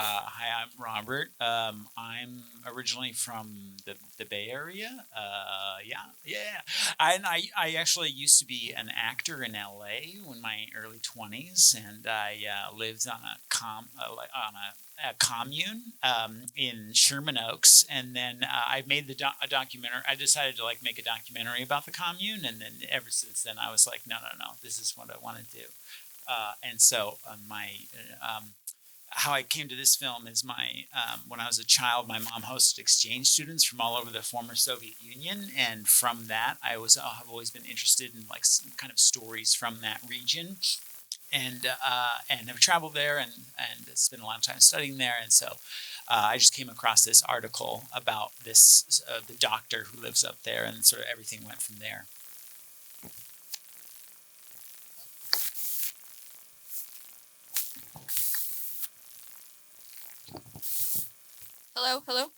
Hi, I'm Robert. I'm originally from the Bay Area. Yeah. I actually used to be an actor in LA in my early 20s, and I lived on a commune in Sherman Oaks, and then I made a documentary. I decided to like make a documentary about the commune, and then ever since then I was like, no, this is what I want to do. And so my how I came to this film is my when I was a child, my mom hosted exchange students from all over the former Soviet Union, and from that, have always been interested in like kind of stories from that region, and have traveled there and spent a lot of time studying there, and so. I just came across this article about this the doctor who lives up there, and sort of everything went from there. Hello, hello.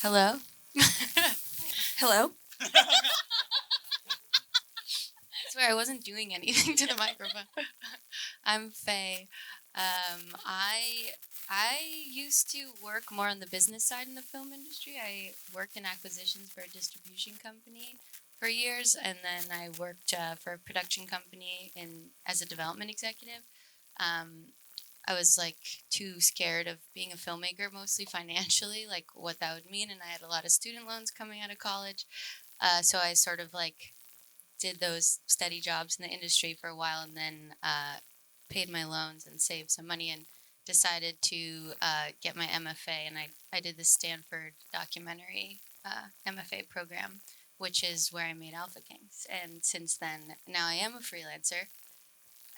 Hello. Hello. I swear I wasn't doing anything to the microphone. I'm Faye. I used to work more on the business side in the film industry. I worked in acquisitions for a distribution company for years, and then I worked for a production company as a development executive. Um, I was like too scared of being a filmmaker, mostly financially, like what that would mean, and I had a lot of student loans coming out of college. So I sort of like did those steady jobs in the industry for a while, and then paid my loans and saved some money and decided to get my MFA. And I did the Stanford documentary MFA program, which is where I made Alpha Kings. And since then, now I am a freelancer,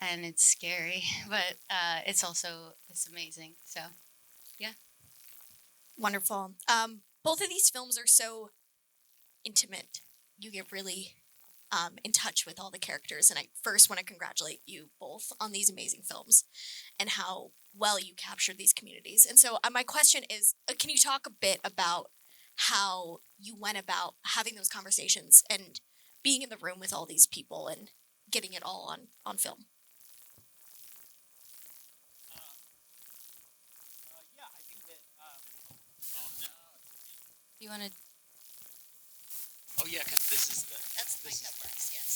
and it's scary, but it's amazing. So, yeah. Wonderful. Both of these films are so intimate. You get really in touch with all the characters. And I first want to congratulate you both on these amazing films and how well you captured these communities. And so my question is, can you talk a bit about how you went about having those conversations and being in the room with all these people and getting it all on film? Yeah, I think that. Oh no. You want to? Oh yeah, because this is the. That's the mic that works, yes.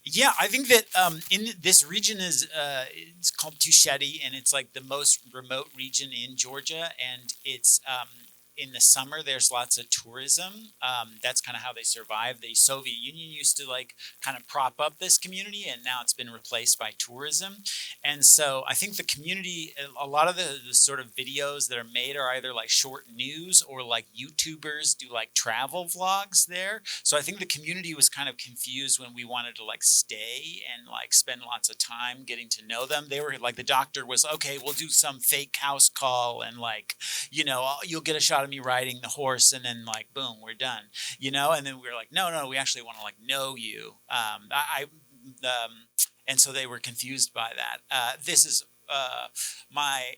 Yeah, I think that in this region is it's called Tusheti, and it's like the most remote region in Georgia, and it's in the summer there's lots of tourism. That's kind of how they survive. The Soviet Union used to like kind of prop up this community, and now it's been replaced by tourism. And so I think the community, a lot of the sort of videos that are made are either like short news or like YouTubers do like travel vlogs there. So I think the community was kind of confused when we wanted to like stay and like spend lots of time getting to know them. They were like, the doctor was, okay, we'll do some fake house call and like, you'll get a shot of me riding the horse and then like, boom, we're done, and then we were like, no, we actually want to like know you. And so they were confused by that. This is my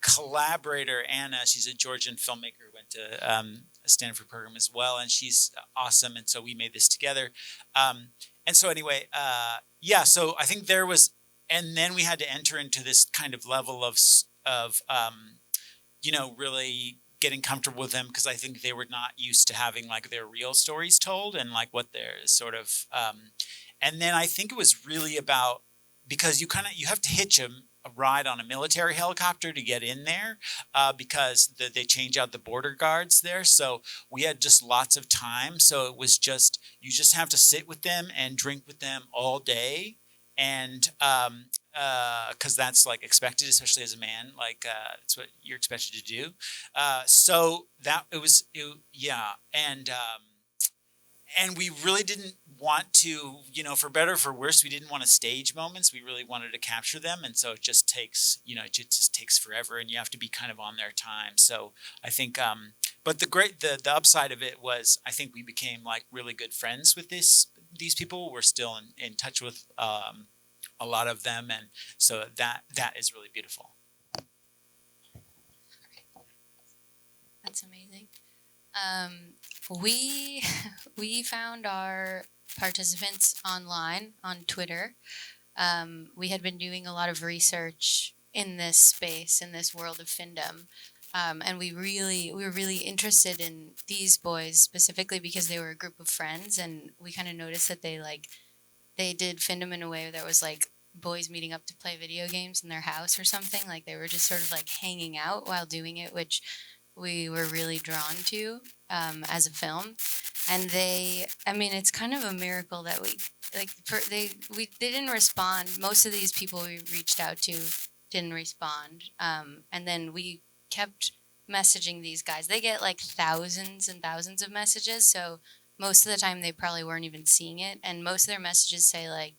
collaborator, Anna. She's a Georgian filmmaker who went to a Stanford program as well, and she's awesome. And so we made this together. And so anyway, yeah. So I think there was, and then we had to enter into this kind of level of really getting comfortable with them because I think they were not used to having like their real stories told and like what their sort of. And then I think it was really about because you have to hitch a ride on a military helicopter to get in there because they change out the border guards there. So we had just lots of time. So it was you just have to sit with them and drink with them all day. And because that's like expected, especially as a man, like it's what you're expected to do. So that yeah. And we really didn't want to, for better or for worse, we didn't want to stage moments. We really wanted to capture them. And so it just takes, it just takes forever and you have to be kind of on their time. So I think, but the upside of it was, I think we became like really good friends with these people. We're still in touch with a lot of them. And so that is really beautiful. We we found our participants online on Twitter. We had been doing a lot of research in this space, in this world of findom. And we were really interested in these boys specifically because they were a group of friends, and we kind of noticed that they did findom in a way that was like boys meeting up to play video games in their house or something. Like they were just sort of like hanging out while doing it, which we were really drawn to as a film. And I mean, it's kind of a miracle that they didn't respond. Most of these people we reached out to didn't respond. And then we kept messaging these guys. They get like thousands and thousands of messages, so most of the time they probably weren't even seeing it. And most of their messages say like,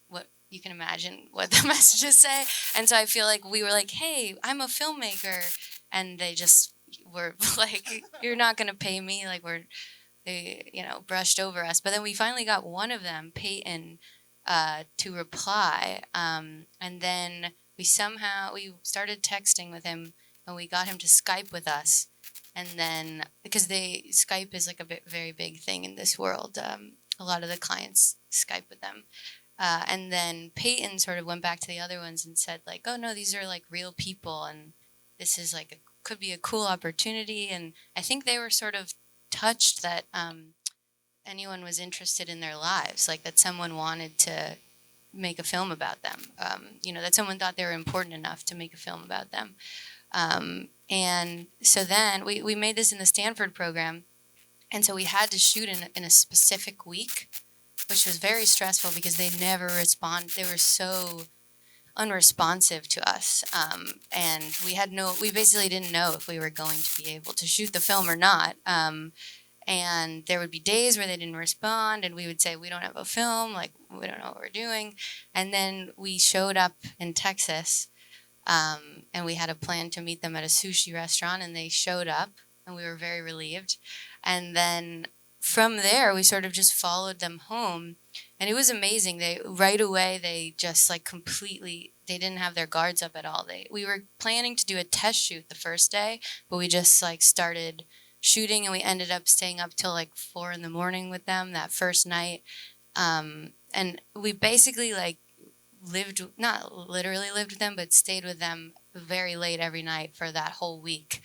what you can imagine what the messages say. And so I feel like we were like, hey, I'm a filmmaker. And they just were like, you're not going to pay me. Like they brushed over us. But then we finally got one of them, Peyton, to reply. And then we started texting with him, and we got him to Skype with us. And then, because Skype is like very big thing in this world. A lot of the clients Skype with them. And then Peyton sort of went back to the other ones and said like, oh no, these are like real people, and this is like could be a cool opportunity. And I think they were sort of touched that anyone was interested in their lives, like that someone wanted to make a film about them. That someone thought they were important enough to make a film about them. And so then we made this in the Stanford program, and so we had to shoot in a specific week, which was very stressful because they never respond. They were so unresponsive to us, and we basically didn't know if we were going to be able to shoot the film or not. And there would be days where they didn't respond, and we would say, we don't have a film, like we don't know what we're doing. And then we showed up in Texas, and we had a plan to meet them at a sushi restaurant, and they showed up, and we were very relieved. And then from there, we sort of just followed them home, and it was amazing. Right away, they just like completely, they didn't have their guards up at all. We were planning to do a test shoot the first day, but we just like started shooting, and we ended up staying up till like 4 a.m. with them that first night. And we basically like not literally lived with them, but stayed with them very late every night for that whole week.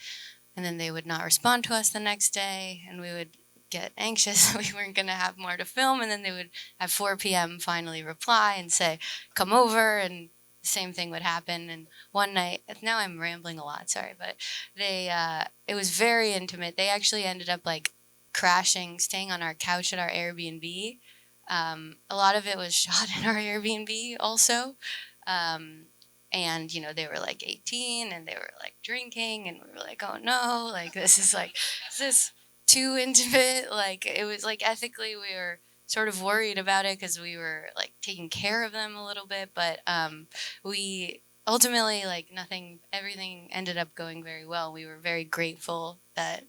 And then they would not respond to us the next day, and we would get anxious we weren't going to have more to film. And then they would at 4 p.m. finally reply and say, come over, and the same thing would happen. And one night, now I'm rambling a lot, sorry, but it was very intimate. They actually ended up like staying on our couch at our Airbnb. A lot of it was shot in our Airbnb also. And, they were like 18, and they were like drinking, and we were like, oh no, like is this too intimate? Like it was like ethically we were sort of worried about it because we were like taking care of them a little bit. But we ultimately everything ended up going very well. We were very grateful that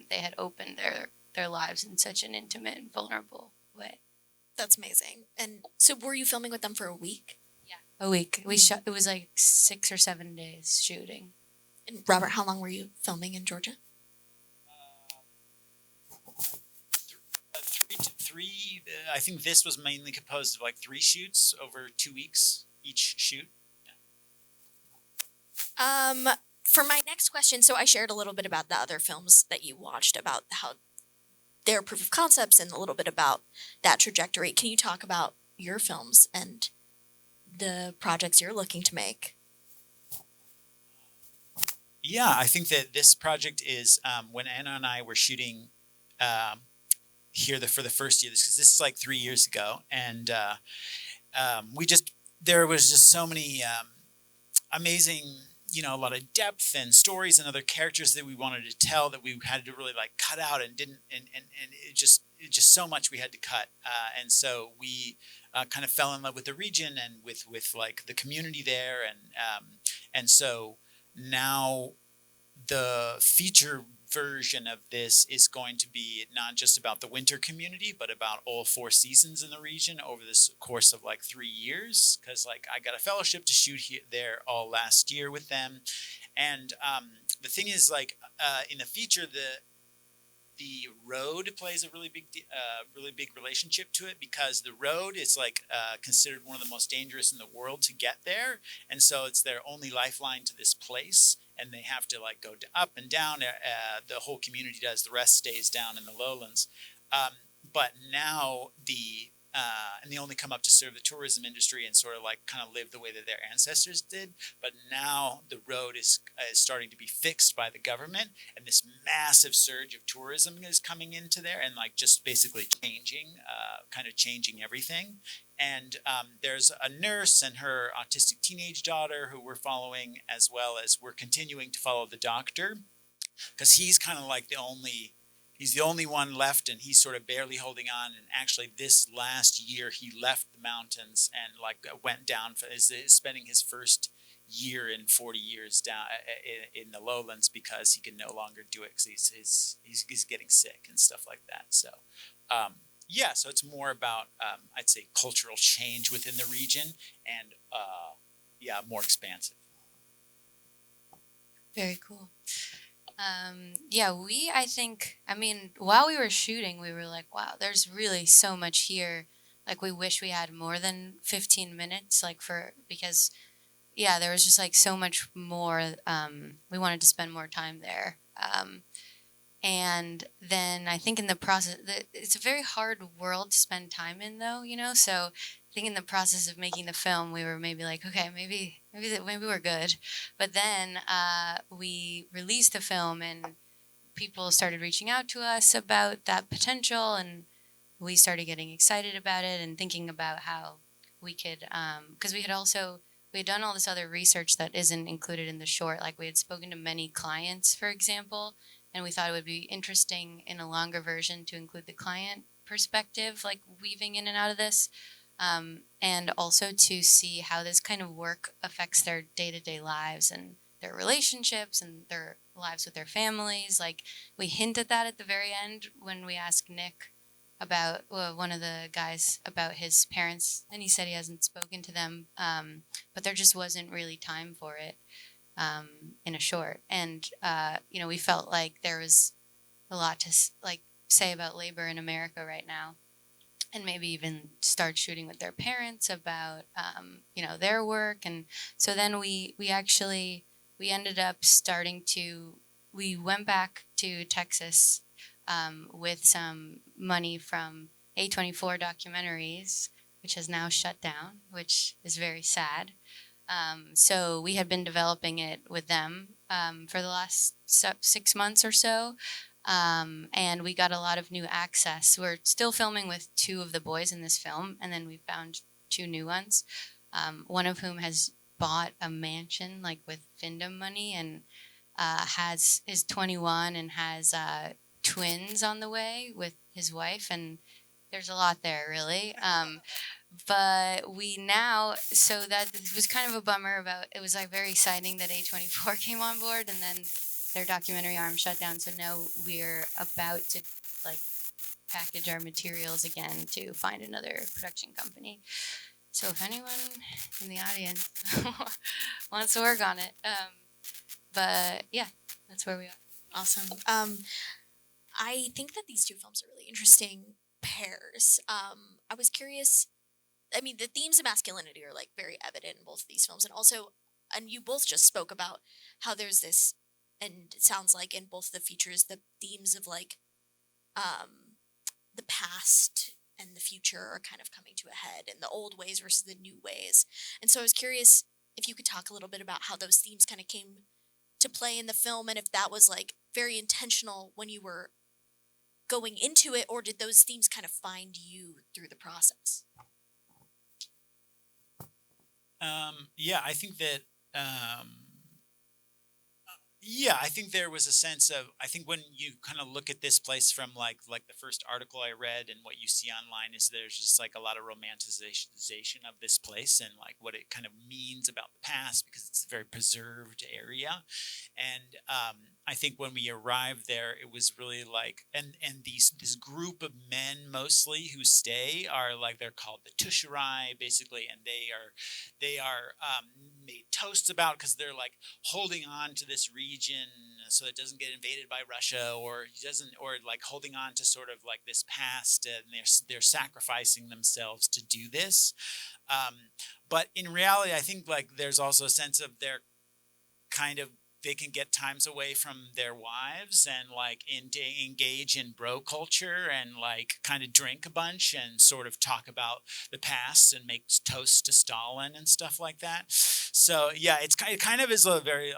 they had opened their lives in such an intimate and vulnerable way. That's amazing. And so were you filming with them for a week? A week. We shot. It was like 6 or 7 days shooting. And Robert, how long were you filming in Georgia? Three. I think this was mainly composed of like 3 shoots over 2 weeks each shoot. Yeah. For my next question, so I shared a little bit about the other films that you watched, about how their proof of concepts, and a little bit about that trajectory. Can you talk about your films and the projects you're looking to make? Yeah, I think that this project is when Anna and I were shooting here for the first year, because this is like 3 years ago, and there was just so many amazing, a lot of depth and stories and other characters that we wanted to tell that we had to really like cut out and didn't, and it just so much we had to cut, and so we kind of fell in love with the region and with like the community there, and so now the feature version of this is going to be not just about the winter community, but about all 4 seasons in the region over this course of like 3 years. Because like I got a fellowship to shoot there all last year with them, and the thing is like in the feature the road plays a really big relationship to it, because the road is like considered one of the most dangerous in the world to get there, and so it's their only lifeline to this place, and they have to like go up and down. The whole community does. The rest stays down in the lowlands. But now and they only come up to serve the tourism industry and sort of like kind of live the way that their ancestors did. But now the road is starting to be fixed by the government, and this massive surge of tourism is coming into there and like just basically changing everything. And there's a nurse and her autistic teenage daughter who we're following, as well as we're continuing to follow the doctor, because he's kind of like he's the only one left, and he's sort of barely holding on. And actually, this last year, he left the mountains and like went down is spending his first year in 40 years down in the lowlands, because he can no longer do it because he's getting sick and stuff like that. So, so it's more about I'd say cultural change within the region, and more expansive. Very cool. While we were shooting, we were like, wow, there's really so much here. Like, we wish we had more than 15 minutes, because there was just like so much more. We wanted to spend more time there. And then I think in the process, it's a very hard world to spend time in, though, so I think in the process of making the film, we were maybe like, okay, maybe we're good. But then we released the film, and people started reaching out to us about that potential, and we started getting excited about it and thinking about how we could, because we had done all this other research that isn't included in the short. Like, we had spoken to many clients, for example, and we thought it would be interesting in a longer version to include the client perspective, like weaving in and out of this. And also to see how this kind of work affects their day-to-day lives and their relationships and their lives with their families. Like, we hint at that at the very end when we asked Nick about one of the guys about his parents, and he said he hasn't spoken to them, but there just wasn't really time for it in a short. And we felt like there was a lot to say about labor in America right now, and maybe even start shooting with their parents about their work. And so then we ended up we went back to Texas with some money from A24 Documentaries, which has now shut down, which is very sad. So we had been developing it with them for the last 6 months or so. And we got a lot of new access. We're still filming with 2 of the boys in this film, and then we found 2 new ones, one of whom has bought a mansion like with Findom money, and is 21 and has twins on the way with his wife, and there's a lot there, really. But so that was kind of a bummer. It was like very exciting that A24 came on board, and then their documentary arm shut down. So now we're about to like package our materials again to find another production company. So if anyone in the audience wants to work on it, but yeah, that's where we are. Awesome. I think that these 2 films are really interesting pairs. I was curious. I mean, the themes of masculinity are like very evident in both of these films, and you both just spoke about how there's this, and it sounds like in both the features, the themes of like, the past and the future are kind of coming to a head, and the old ways versus the new ways. And so I was curious if you could talk a little bit about how those themes kind of came to play in the film, and if that was like very intentional when you were going into it, or did those themes kind of find you through the process? I think that I think there was a sense of, I think when you kind of look at this place from like the first article I read, and what you see online is there's just like a lot of romanticization of this place and like what it kind of means about the past, because it's a very preserved area. And I think when we arrived there, it was really like, and this group of men mostly who stay are like, they're called the Tusheti basically, and they are made toasts about because they're like holding on to this region so it doesn't get invaded by Russia, or like holding on to sort of like this past, and they're sacrificing themselves to do this. But in reality, I think like there's also a sense of their kind of, they can get times away from their wives and like engage in bro culture and like kind of drink a bunch and sort of talk about the past and make toasts to Stalin and stuff like that. So yeah, it kind of is a very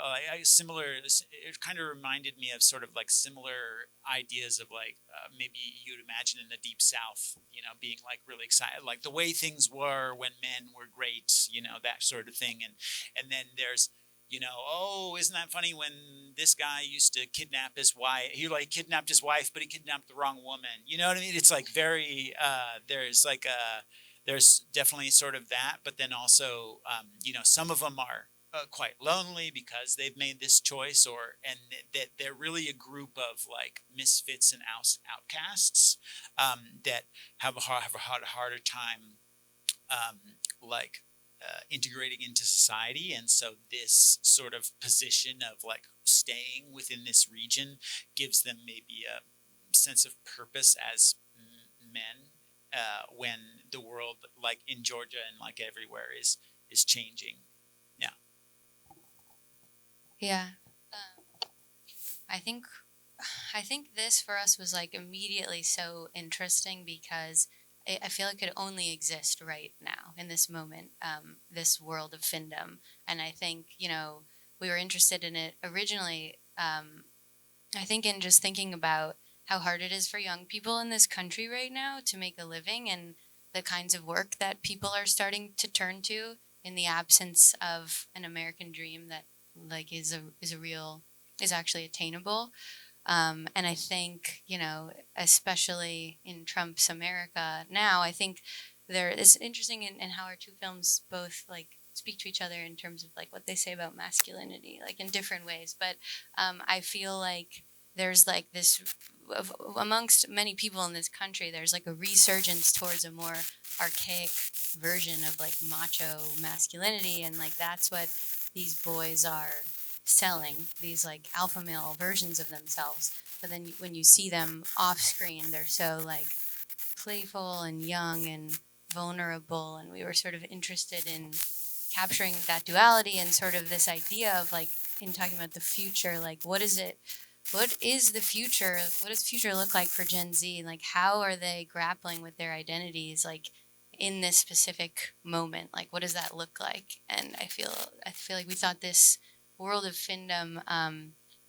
similar. It kind of reminded me of sort of like similar ideas of like maybe you'd imagine in the Deep South, being like really excited, like the way things were when men were great, that sort of thing. And then there's, oh, isn't that funny when this guy used to kidnap his wife? He like kidnapped his wife, but he kidnapped the wrong woman. You know what I mean? It's like very, there's definitely sort of that, but then also, some of them are quite lonely because they've made this choice, and that they're really a group of like misfits and outcasts that have a harder time, like integrating into society. And so this sort of position of like staying within this region gives them maybe a sense of purpose as men when the world, like in Georgia and like everywhere, is changing. Yeah. Yeah. I think this for us was like immediately so interesting because I feel it could only exist right now in this moment, this world of findom. And I think, we were interested in it originally, I think in just thinking about how hard it is for young people in this country right now to make a living, and the kinds of work that people are starting to turn to in the absence of an American dream that like is actually attainable. And I think, especially in Trump's America now, I think there is interesting in how our two films both like speak to each other in terms of like what they say about masculinity, like in different ways. But I feel like there's like this, amongst many people in this country, there's like a resurgence towards a more archaic version of like macho masculinity. And like that's what these boys are selling, these like alpha male versions of themselves. But then when you see them off screen, they're so like playful and young and vulnerable. And we were sort of interested in capturing that duality and sort of this idea of like, in talking about the future, like what is the future? What does the future look like for Gen Z? Like how are they grappling with their identities like in this specific moment? Like what does that look like? And I feel like we thought this world of findom,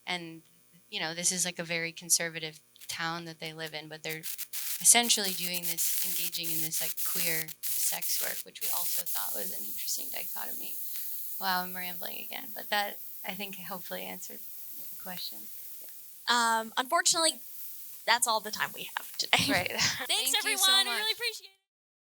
and this is like a very conservative town that they live in, but they're essentially doing this, engaging in this like queer sex work, which we also thought was an interesting dichotomy. Wow, I'm rambling again, but that I think hopefully answered the question. Unfortunately, that's all the time we have today. Right. Thanks, Thank you everyone. so We really much. appreciate it.